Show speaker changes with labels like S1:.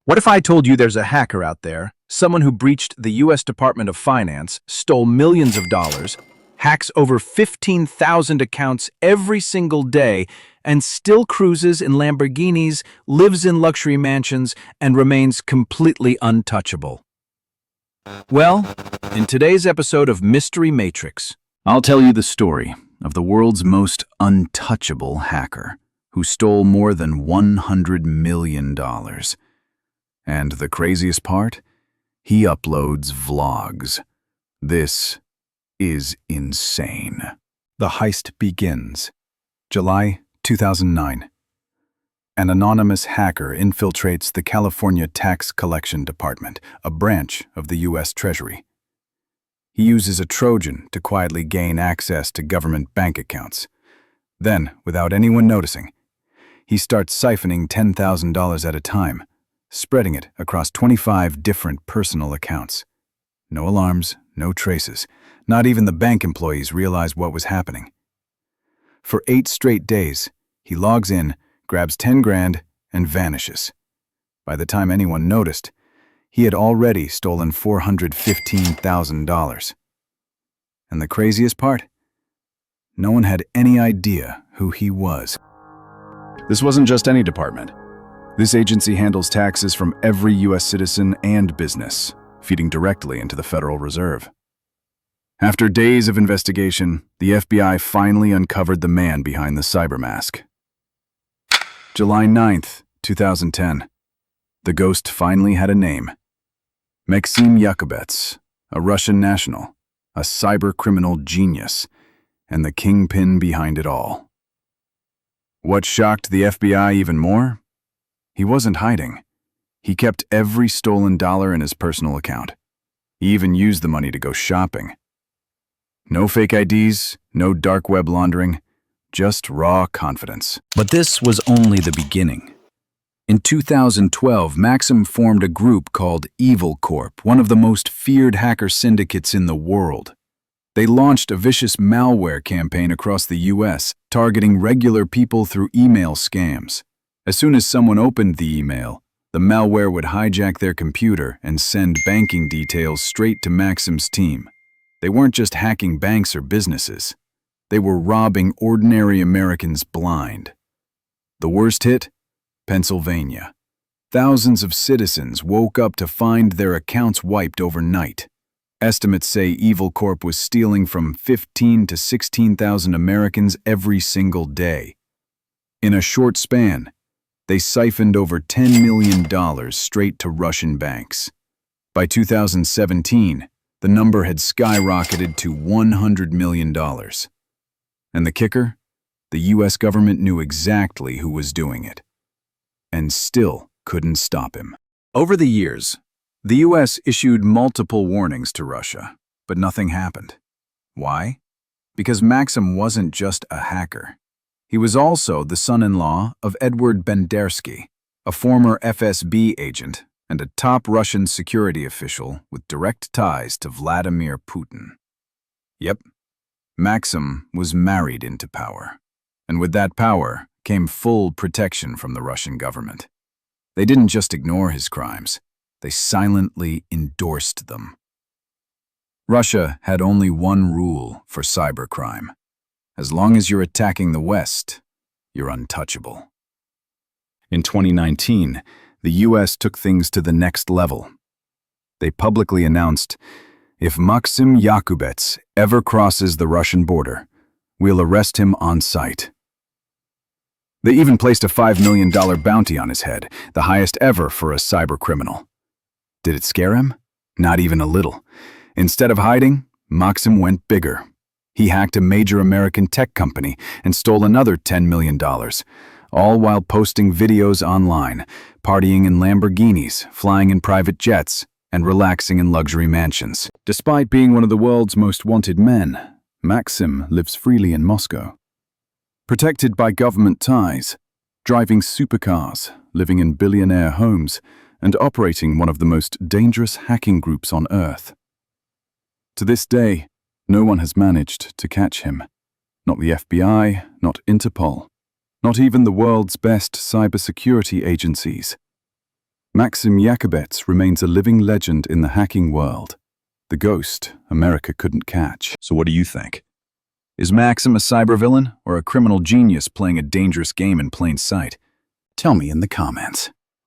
S1: What if I told you there's a hacker out there, someone who breached the US Department of Finance, stole millions of dollars, hacks over 15,000 accounts every single day, and still cruises in Lamborghinis, lives in luxury mansions, and remains completely untouchable? Well, in today's episode of Mystery Matrix, I'll tell you the story of the world's most untouchable hacker who stole more than $100 million. And the craziest part? He uploads vlogs. This is insane. The heist begins. July 2009. An anonymous hacker infiltrates the California Tax Collection Department, a branch of the U.S. Treasury. He uses a Trojan to quietly gain access to government bank accounts. Then, without anyone noticing, he starts siphoning $10,000 at a time, spreading it across 25 different personal accounts. No alarms, no traces. Not even the bank employees realized what was happening. For 8 straight days, he logs in, grabs 10 grand, and vanishes. By the time anyone noticed, he had already stolen $415,000. And the craziest part? No one had any idea who he was. This wasn't just any department. This agency handles taxes from every U.S. citizen and business, feeding directly into the Federal Reserve. After days of investigation, the FBI finally uncovered the man behind the cyber mask. July 9th, 2010. The ghost finally had a name. Maksim Yakubets, a Russian national, a cyber criminal genius, and the kingpin behind it all. What shocked the FBI even more? He wasn't hiding. He kept every stolen dollar in his personal account. He even used the money to go shopping. No fake IDs, no dark web laundering, just raw confidence. But this was only the beginning. In 2012, Maksim formed a group called Evil Corp, one of the most feared hacker syndicates in the world. They launched a vicious malware campaign across the US, targeting regular people through email scams. As soon as someone opened the email, the malware would hijack their computer and send banking details straight to Maksim's team. They weren't just hacking banks or businesses. They were robbing ordinary Americans blind. The worst hit? Pennsylvania. Thousands of citizens woke up to find their accounts wiped overnight. Estimates say Evil Corp was stealing from 15,000 to 16,000 Americans every single day. In a short span, they siphoned over $10 million straight to Russian banks. By 2017, the number had skyrocketed to $100 million. And the kicker? The US government knew exactly who was doing it, and still couldn't stop him. Over the years, the US issued multiple warnings to Russia, but nothing happened. Why? Because Maksim wasn't just a hacker. He was also the son-in-law of Edward Bendersky, a former FSB agent and a top Russian security official with direct ties to Vladimir Putin. Yep, Maksim was married into power. And with that power came full protection from the Russian government. They didn't just ignore his crimes, they silently endorsed them. Russia had only one rule for cybercrime. As long as you're attacking the West, you're untouchable. In 2019, the US took things to the next level. They publicly announced, if Maksim Yakubets ever crosses the Russian border, we'll arrest him on sight. They even placed a $5 million bounty on his head, the highest ever for a cyber criminal. Did it scare him? Not even a little. Instead of hiding, Maksim went bigger. He hacked a major American tech company and stole another $10 million, all while posting videos online, partying in Lamborghinis, flying in private jets, and relaxing in luxury mansions. Despite being one of the world's most wanted men, Maksim lives freely in Moscow. Protected by government ties, driving supercars, living in billionaire homes, and operating one of the most dangerous hacking groups on Earth. To this day, no one has managed to catch him. Not the FBI, not Interpol, not even the world's best cybersecurity agencies. Maksim Yakubets remains a living legend in the hacking world. The ghost America couldn't catch.
S2: So what do you think? Is Maksim a cybervillain or a criminal genius playing a dangerous game in plain sight?
S1: Tell me in the comments.